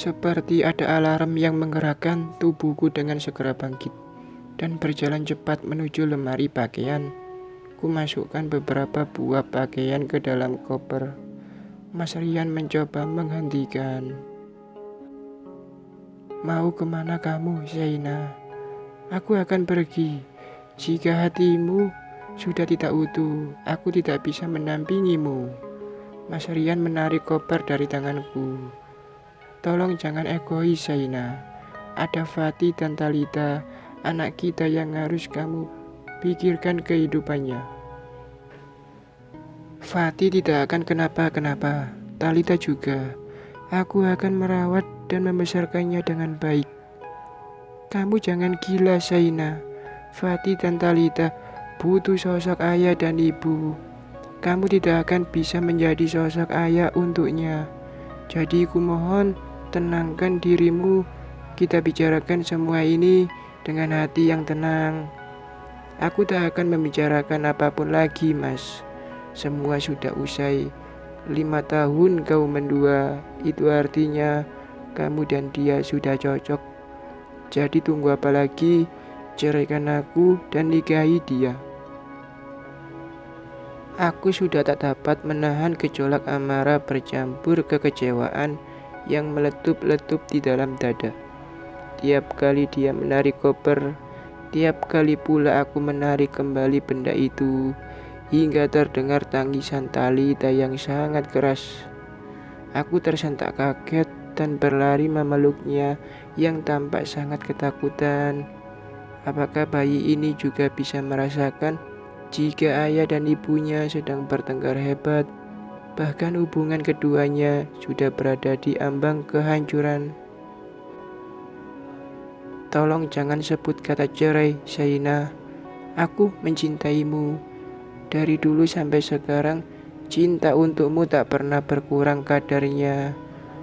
Seperti ada alarm yang menggerakkan tubuhku dengan segera bangkit dan berjalan cepat menuju lemari pakaian. Ku masukkan beberapa buah pakaian ke dalam koper. Mas Rian mencoba menghentikan. Mau kemana kamu, Zaina? Aku akan pergi. Jika hatimu sudah tidak utuh, aku tidak bisa mendampingimu. Mas Rian menarik koper dari tanganku. Tolong jangan egois, Zaina. Ada Fatih dan Talita, anak kita yang harus kamu pikirkan kehidupannya. Fatih tidak akan kenapa-kenapa, Talita juga. Aku akan merawat dan membesarkannya dengan baik. Kamu jangan gila, Zaina. Fatih dan Talita butuh sosok ayah dan ibu. Kamu tidak akan bisa menjadi sosok ayah untuknya. Jadi ku mohon tenangkan dirimu. Kita bicarakan semua ini dengan hati yang tenang. Aku tak akan membicarakan apapun lagi, Mas. Semua sudah usai. 5 tahun kau mendua. Itu artinya kamu dan dia sudah cocok. Jadi tunggu apa lagi? Ceraikan aku dan nikahi dia. Aku sudah tak dapat menahan gejolak amarah bercampur kekecewaan yang meletup-letup di dalam dada. Tiap kali dia menarik koper, tiap kali pula aku menarik kembali benda itu, hingga terdengar tangisan Talita yang sangat keras. Aku tersentak kaget dan berlari memeluknya yang tampak sangat ketakutan. Apakah bayi ini juga bisa merasakan jika ayah dan ibunya sedang bertengkar hebat? Bahkan hubungan keduanya sudah berada di ambang kehancuran. Tolong jangan sebut kata cerai, Zaina. Aku mencintaimu. Dari dulu sampai sekarang, cinta untukmu tak pernah berkurang kadarnya.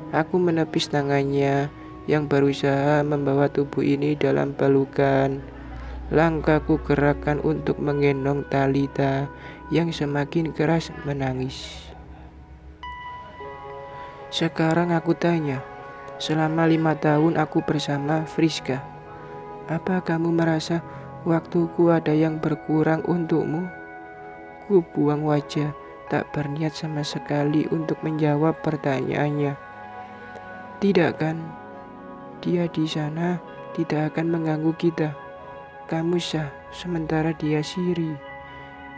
Aku menepis tangannya yang berusaha membawa tubuh ini dalam pelukan. Langkahku gerakkan untuk menggendong Talita yang semakin keras menangis. Sekarang aku tanya, selama 5 tahun aku bersama Friska, apa kamu merasa waktuku ada yang berkurang untukmu? Ku buang wajah, tak berniat sama sekali untuk menjawab pertanyaannya. Tidak kan? Dia di sana tidak akan mengganggu kita. Kamu sah, sementara dia siri.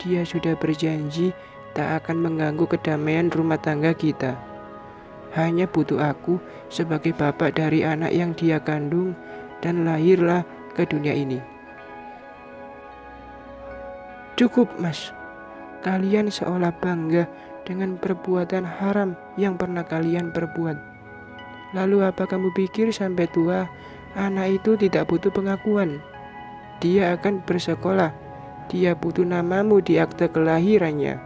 Dia sudah berjanji tak akan mengganggu kedamaian rumah tangga kita. Hanya butuh aku sebagai bapak dari anak yang dia kandung dan lahirlah ke dunia ini. Cukup, Mas. Kalian seolah bangga dengan perbuatan haram yang pernah kalian perbuat. Lalu apa kamu pikir sampai tua anak itu tidak butuh pengakuan? Dia akan bersekolah. Dia butuh namamu di akte kelahirannya.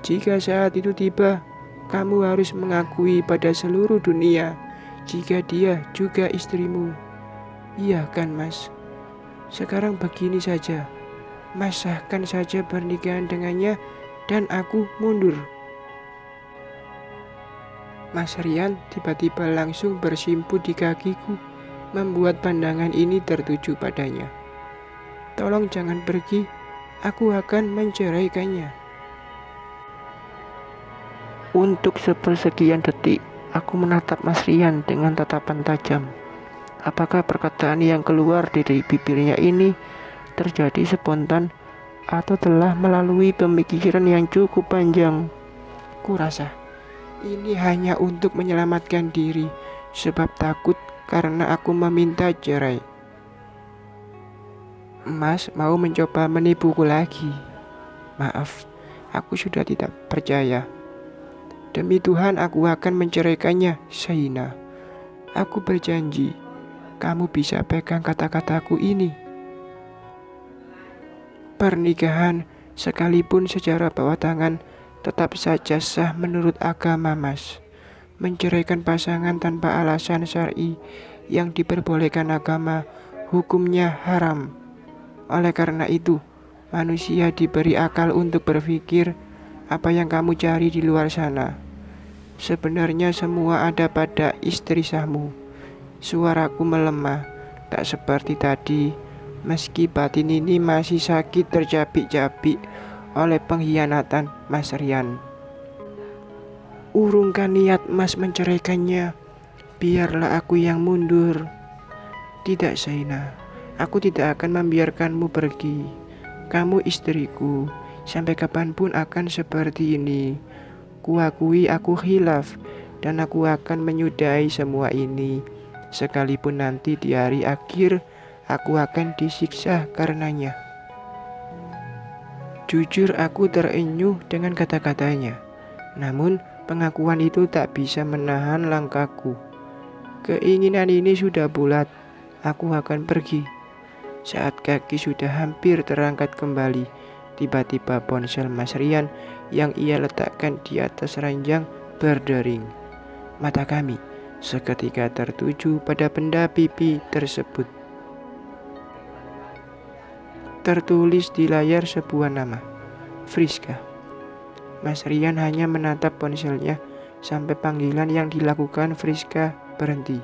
Jika saat itu tiba, kamu harus mengakui pada seluruh dunia jika dia juga istrimu. Iya kan, Mas? Sekarang begini saja. Mas sahkan saja pernikahan dengannya dan aku mundur. Mas Rian tiba-tiba langsung bersimpu di kakiku, membuat pandangan ini tertuju padanya. Tolong jangan pergi, aku akan menceraikannya. Untuk sepersekian detik, aku menatap Mas Rian dengan tatapan tajam. Apakah perkataan yang keluar dari bibirnya ini terjadi spontan atau telah melalui pemikiran yang cukup panjang? Kurasa ini hanya untuk menyelamatkan diri, sebab takut karena aku meminta cerai. Mas mau mencoba menipuku lagi. Maaf, aku sudah tidak percaya. Demi Tuhan aku akan menceraikannya, Zaina. Aku berjanji, kamu bisa pegang kata-kataku ini. Pernikahan, sekalipun secara bawah tangan, tetap saja sah menurut agama, Mas. Menceraikan pasangan tanpa alasan syar'i yang diperbolehkan agama, hukumnya haram. Oleh karena itu, manusia diberi akal untuk berpikir apa yang kamu cari di luar sana. Sebenarnya semua ada pada istri sahmu. Suaraku melemah, tak seperti tadi. Meski batin ini masih sakit tercapik-capik oleh pengkhianatan Mas Rian. Urungkan niat Mas menceraikannya. Biarlah aku yang mundur. Tidak, Zaina. Aku tidak akan membiarkanmu pergi. Kamu istriku. Sampai kapanpun akan seperti ini. Kuakui aku khilaf, dan aku akan menyudahi semua ini. Sekalipun nanti di hari akhir aku akan disiksa karenanya. Jujur aku terenyuh dengan kata-katanya. Namun pengakuan itu tak bisa menahan langkahku. Keinginan ini sudah bulat. Aku akan pergi. Saat kaki sudah hampir terangkat kembali, tiba-tiba ponsel Mas Rian yang ia letakkan di atas ranjang berdering. Mata kami seketika tertuju pada benda pipi tersebut. Tertulis di layar sebuah nama, Friska. Mas Rian hanya menatap ponselnya sampai panggilan yang dilakukan Friska berhenti.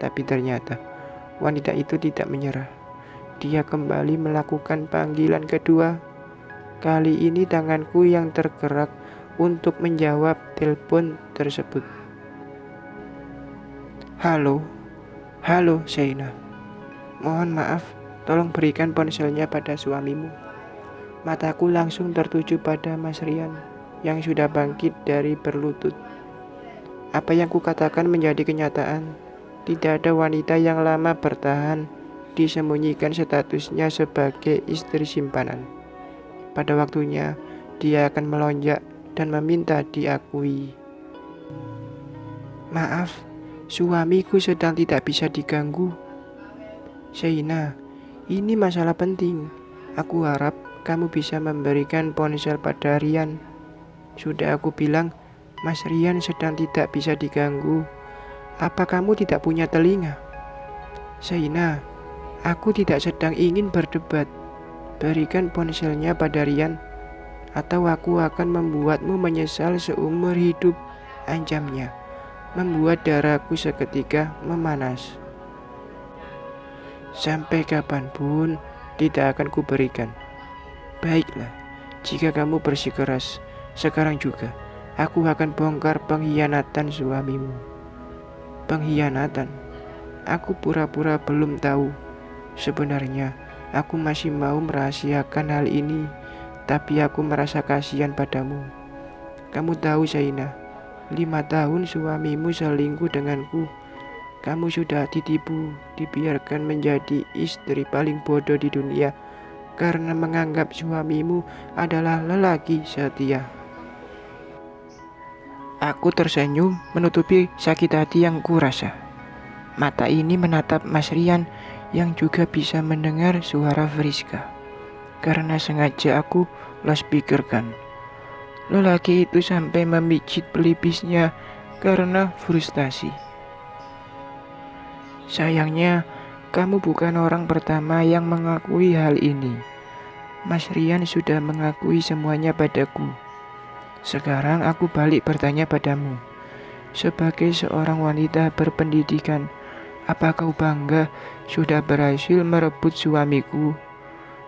Tapi ternyata wanita itu tidak menyerah. Dia kembali melakukan panggilan kedua. Kali ini tanganku yang tergerak untuk menjawab telepon tersebut. Halo, halo Zaina. Mohon maaf, tolong berikan ponselnya pada suamimu. Mataku langsung tertuju pada Mas Rian yang sudah bangkit dari berlutut. Apa yang kukatakan menjadi kenyataan. Tidak ada wanita yang lama bertahan disembunyikan statusnya sebagai istri simpanan. Pada waktunya, dia akan melonjak dan meminta diakui. Maaf, suamiku sedang tidak bisa diganggu. Zaina, ini masalah penting. Aku harap kamu bisa memberikan ponsel pada Rian. Sudah aku bilang, Mas Rian sedang tidak bisa diganggu. Apa kamu tidak punya telinga? Zaina, aku tidak sedang ingin berdebat. Berikan ponselnya pada Rian, atau aku akan membuatmu menyesal seumur hidup, ancamnya, membuat darahku seketika memanas. Sampai kapanpun tidak akan kuberikan. Baiklah, jika kamu bersikeras, sekarang juga aku akan bongkar pengkhianatan suamimu. Pengkhianatan? Aku pura-pura belum tahu. Sebenarnya aku masih mau merahasiakan hal ini, tapi aku merasa kasihan padamu. Kamu tahu Zaina, 5 tahun suamimu selingkuh denganku. Kamu sudah ditipu, dibiarkan menjadi istri paling bodoh di dunia karena menganggap suamimu adalah lelaki setia. Aku tersenyum menutupi sakit hati yang kurasa. Mata ini menatap Mas Rian yang juga bisa mendengar suara Friska. Karena sengaja aku loudspeakerkan. Lelaki itu sampai memijit pelipisnya karena frustasi. Sayangnya, kamu bukan orang pertama yang mengakui hal ini. Mas Rian sudah mengakui semuanya padaku. Sekarang aku balik bertanya padamu. Sebagai seorang wanita berpendidikan, apa kau bangga sudah berhasil merebut suamiku?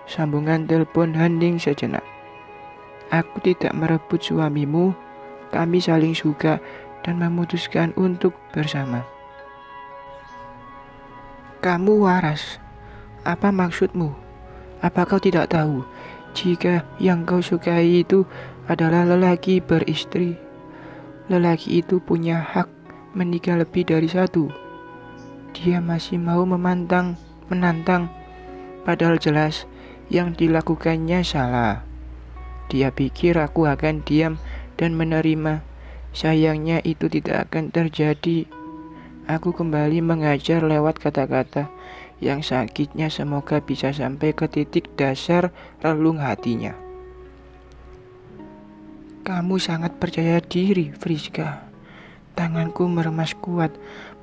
Sambungan telepon hening sejenak. Aku tidak merebut suamimu. Kami saling suka dan memutuskan untuk bersama. Kamu waras. Apa maksudmu? Apa kau tidak tahu jika yang kau sukai itu adalah lelaki beristri? Lelaki itu punya hak menikah lebih dari satu. Dia masih mau menantang, padahal jelas yang dilakukannya salah. Dia pikir aku akan diam dan menerima. Sayangnya itu tidak akan terjadi. Aku kembali mengajar lewat kata-kata yang sakitnya semoga bisa sampai ke titik dasar relung hatinya. Kamu sangat percaya diri, Friska. Tanganku meremas kuat,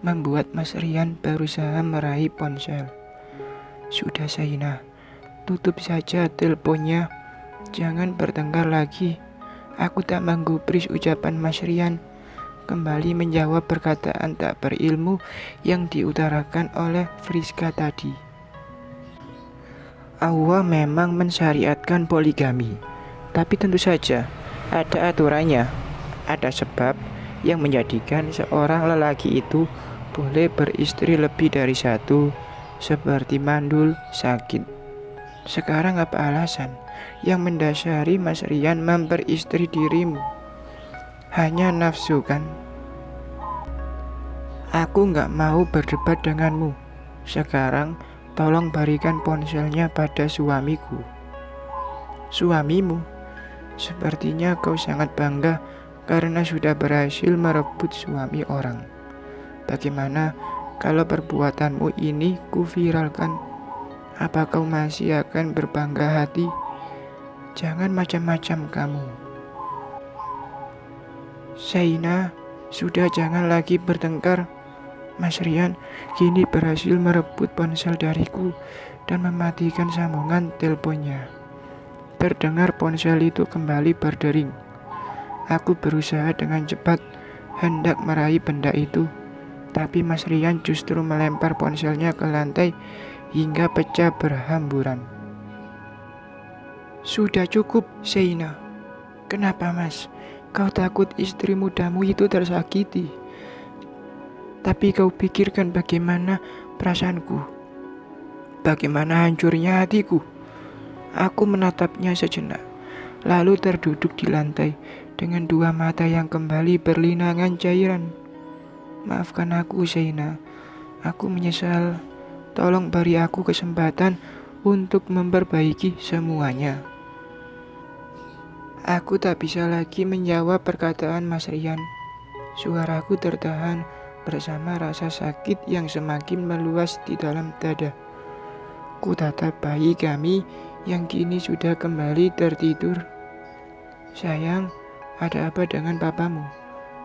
membuat Mas Rian berusaha meraih ponsel. Sudah Zaina, tutup saja teleponnya. Jangan bertengkar lagi. Aku tak menggubris ucapan Mas Rian. kembali menjawab perkataan tak berilmu yang diutarakan oleh Friska tadi. Allah memang mensyariatkan poligami, tapi tentu saja ada aturannya. Ada sebab yang menjadikan seorang lelaki itu boleh beristri lebih dari satu, seperti mandul, sakit. Sekarang apa alasan yang mendasari Mas Rian memperistri dirimu? Hanya nafsu kan? Aku gak mau berdebat denganmu. Sekarang tolong berikan ponselnya pada suamiku. Suamimu? Sepertinya kau sangat bangga karena sudah berhasil merebut suami orang. Bagaimana kalau perbuatanmu ini kuviralkan? Apa kau masih akan berbangga hati? Jangan macam-macam kamu. Shaina, sudah jangan lagi bertengkar. Mas Rian kini berhasil merebut ponsel dariku dan mematikan sambungan teleponnya. Terdengar ponsel itu kembali berdering. Aku berusaha dengan cepat hendak meraih benda itu, tapi Mas Rian justru melempar ponselnya ke lantai hingga pecah berhamburan. Sudah cukup, Shaina. Kenapa, Mas? Kau takut istri mudamu itu tersakiti? Tapi kau pikirkan bagaimana perasaanku? Bagaimana hancurnya hatiku? Aku menatapnya sejenak, lalu terduduk di lantai dengan dua mata yang kembali berlinangan cairan. Maafkan aku, Shaina. Aku menyesal. Tolong beri aku kesempatan untuk memperbaiki semuanya. Aku tak bisa lagi menjawab perkataan Mas Rian. Suaraku tertahan bersama rasa sakit yang semakin meluas di dalam dada. Ku tatap bayi kami yang kini sudah kembali tertidur. Sayang, ada apa dengan papamu?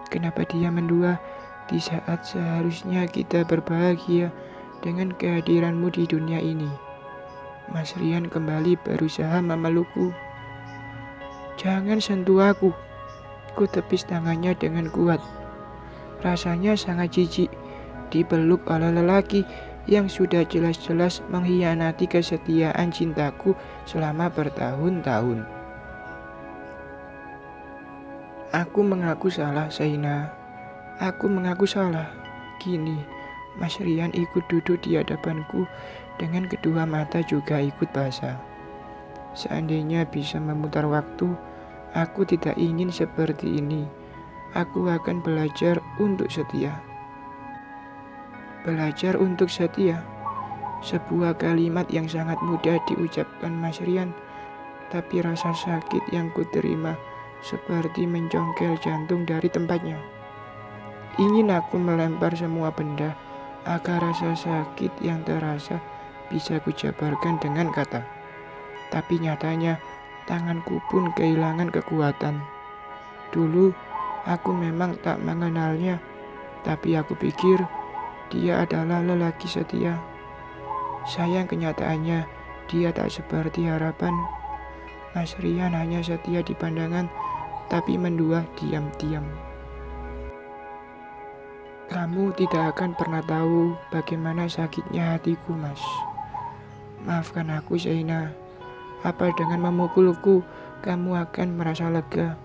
Kenapa dia mendua di saat seharusnya kita berbahagia dengan kehadiranmu di dunia ini? Mas Rian kembali berusaha memelukku. Jangan sentuh aku. Ku tepis tangannya dengan kuat. Rasanya sangat jijik dipeluk oleh lelaki yang sudah jelas-jelas mengkhianati kesetiaan cintaku selama bertahun-tahun. Aku mengaku salah, Shaina. Aku mengaku salah. Kini Mas Rian ikut duduk di hadapanku dengan kedua mata juga ikut basah. Seandainya bisa memutar waktu, aku tidak ingin seperti ini. Aku akan belajar untuk setia. Belajar untuk setia. Sebuah kalimat yang sangat mudah diucapkan Mas Rian, tapi rasa sakit yang kuterima seperti mencongkel jantung dari tempatnya. Ingin aku melempar semua benda agar rasa sakit yang terasa bisa kujabarkan dengan kata. Tapi nyatanya tanganku pun kehilangan kekuatan. Dulu aku memang tak mengenalnya, tapi aku pikir dia adalah lelaki setia. Sayang kenyataannya dia tak seperti harapan. Mas Rian hanya setia di pandangan, tapi mendua diam-diam. Kamu tidak akan pernah tahu bagaimana sakitnya hatiku, Mas. Maafkan aku, Shaina. Apa dengan memukulku, kamu akan merasa lega?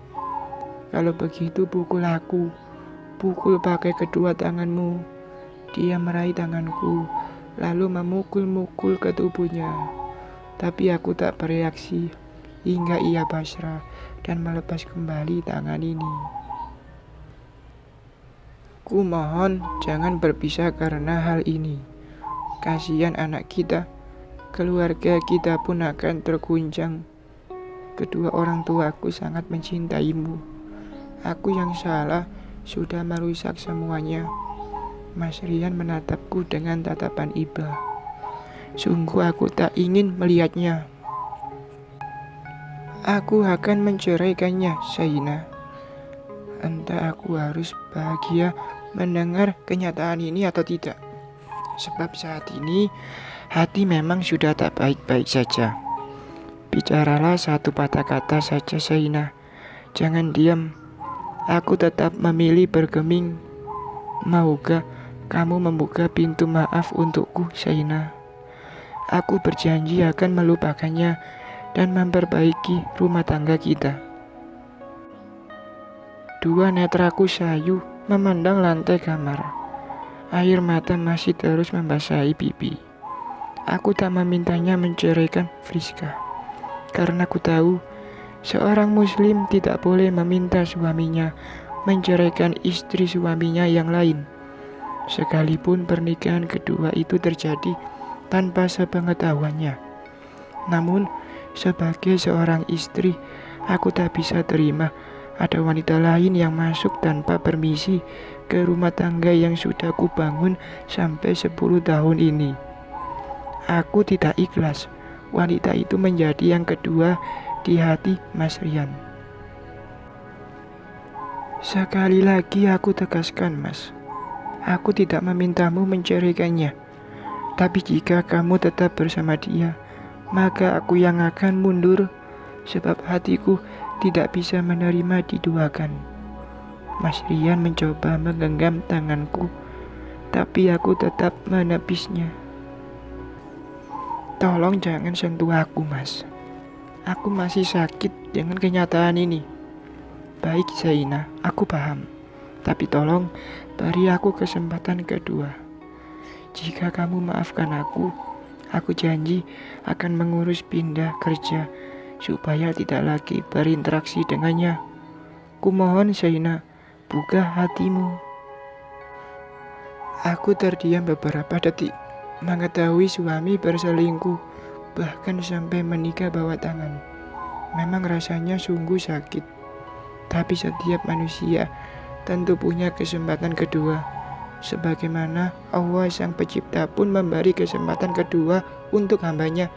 Kalau begitu pukul aku. Pukul pakai kedua tanganmu. Dia meraih tanganku, lalu memukul-mukul ke tubuhnya. Tapi aku tak bereaksi, hingga ia pasrah dan melepas kembali tangan ini. Ku mohon jangan berpisah karena hal ini. Kasihan anak kita. Keluarga kita pun akan terguncang. Kedua orang tuaku sangat mencintaimu. Aku yang salah sudah merusak semuanya. Mas Rian menatapku dengan tatapan iba. Sungguh aku tak ingin melihatnya. Aku akan menceraikannya, Shaina. Entah aku harus bahagia mendengar kenyataan ini atau tidak. Sebab saat ini hati memang sudah tak baik-baik saja. Bicaralah satu patah kata saja, Shaina. Jangan diam. Aku tetap memilih bergeming. Maukah kamu membuka pintu maaf untukku, Shaina? Aku berjanji akan melupakannya dan memperbaiki rumah tangga kita. Dua netraku sayu memandang lantai kamar. Air mata masih terus membasahi pipi. Aku tak memintanya menceraikan Friska, karena ku tahu seorang muslim tidak boleh meminta suaminya menceraikan istri suaminya yang lain, sekalipun pernikahan kedua itu terjadi tanpa sepengetahuannya. Namun, sebagai seorang istri, aku tak bisa terima ada wanita lain yang masuk tanpa permisi ke rumah tangga yang sudah kubangun sampai 10 tahun ini. Aku tidak ikhlas wanita itu menjadi yang kedua di hati Mas Rian. Sekali lagi aku tegaskan, Mas, aku tidak memintamu menceraikannya. Tapi jika kamu tetap bersama dia, maka aku yang akan mundur, sebab hatiku tidak bisa menerima diduakan. Mas Rian mencoba menggenggam tanganku, tapi aku tetap menepisnya. Tolong jangan sentuh aku, Mas. Aku masih sakit dengan kenyataan ini. Baik, Shaina, aku paham. Tapi tolong beri aku kesempatan kedua. Jika kamu maafkan aku janji akan mengurus pindah kerja supaya tidak lagi berinteraksi dengannya. Kumohon, Shaina, buka hatimu. Aku terdiam beberapa detik, mengetahui suami berselingkuh, bahkan sampai menikah bawa tangan. Memang rasanya sungguh sakit. Tapi setiap manusia tentu punya kesempatan kedua. Sebagaimana Allah Sang Pencipta pun memberi kesempatan kedua untuk hambanya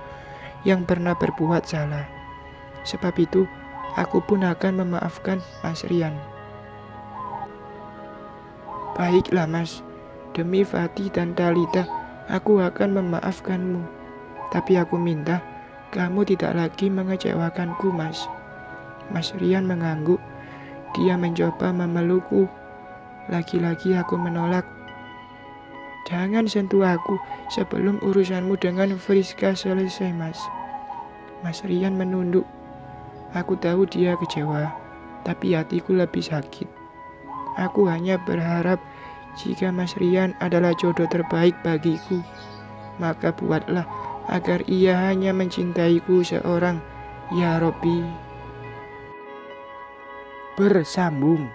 yang pernah berbuat salah. Sebab itu, aku pun akan memaafkan Mas Rian. Baiklah, Mas. Demi Fatih dan Talita, aku akan memaafkanmu. Tapi aku minta kamu tidak lagi mengecewakanku, Mas. Mas Rian mengangguk. Dia mencoba memelukku. Lagi-lagi aku menolak. Jangan sentuh aku sebelum urusanmu dengan Friska selesai, Mas. Mas Rian menunduk. Aku tahu dia kecewa, tapi hatiku lebih sakit. Aku hanya berharap jika Mas Rian adalah jodoh terbaik bagiku, maka buatlah agar ia hanya mencintaiku seorang, ya Robbi. Bersambung.